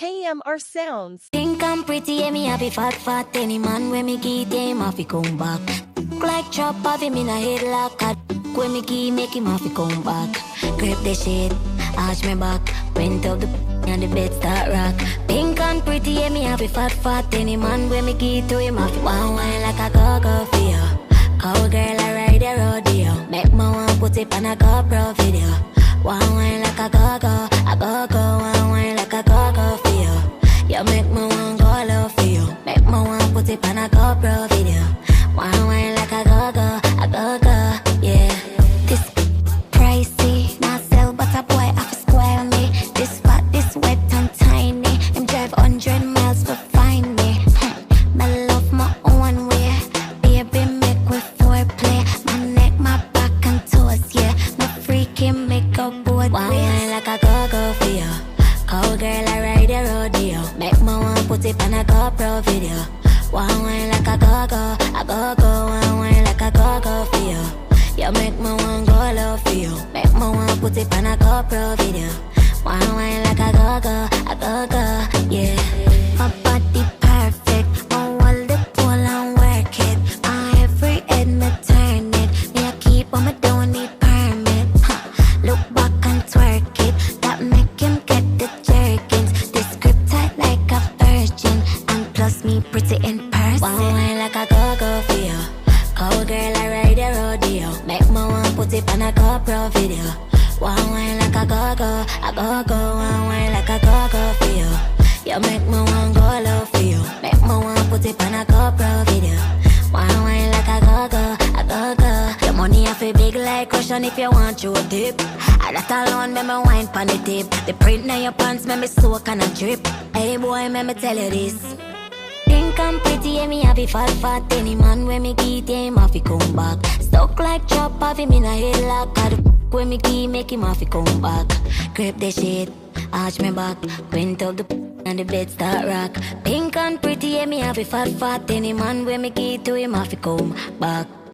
KMRSounds. Think I'm pretty, yeah, me happy fat fat. Any man when me get him off, he come back. Like chop off him in a headlock. When me key make him off, he come back. Grip the shit, arch me back. Went up the and the bed start rock. Pink and pretty, yeah, me happy fat fat. Any man when me get to him off, one wine like a go-go for you. Cowgirl, I ride a rodeo. Make my one put it on a GoPro video. One wine like a go-go, one wine like a go-go for you. You make me one go love for you. Make me one put it on a GoPro video. One wine like a go-go, yeah. This pricey, not sell, but a boy have to square me. This fat, this wet and tiny. Him drive 100 miles to find me. Me love my own way. Baby, make we foreplay. My neck, my back and toes, yeah. My freaking make up board. One wine like a go-go for you. Cowgirl, I ride a rodeo. Make my one put it on a GoPro video. One wine like a go-go, one wine like a go-go for you. You make me one go love for you. Make me one put it on a GoPro video. One wine like a go-go, yeah. My body perfect, my wall the pull and work it. My every head me turn it. Me I keep on me don't need permit. Look back and twerk it. That make him get the jerkins. This grip tight like a virgin. And plus me pretty in person. One wine like a go-go for you. Cowgirl, I ride a rodeo. Make my one put it on a GoPro video. One wine like a go-go, one wine like a go-go for you. You make me one go love for you. Make me one put it on a GoPro video. One wine like a go-go. Your money have a big like cushion if you want you a dip. That alone make me wine pon the tip. The print on your pants make me soak and a drip. Hey boy, make me tell you this. Think I'm pretty, yeah, me happy fat fat. Any man when me get him off, he come back. Stuck like chop off him in a headlock. Got the when me key make him off, he come back. Grip the shit, arch me back. Went up the and the bed start rock. Pink and pretty, yeah, me happy fat fat. Any man when me get to him off, he come back.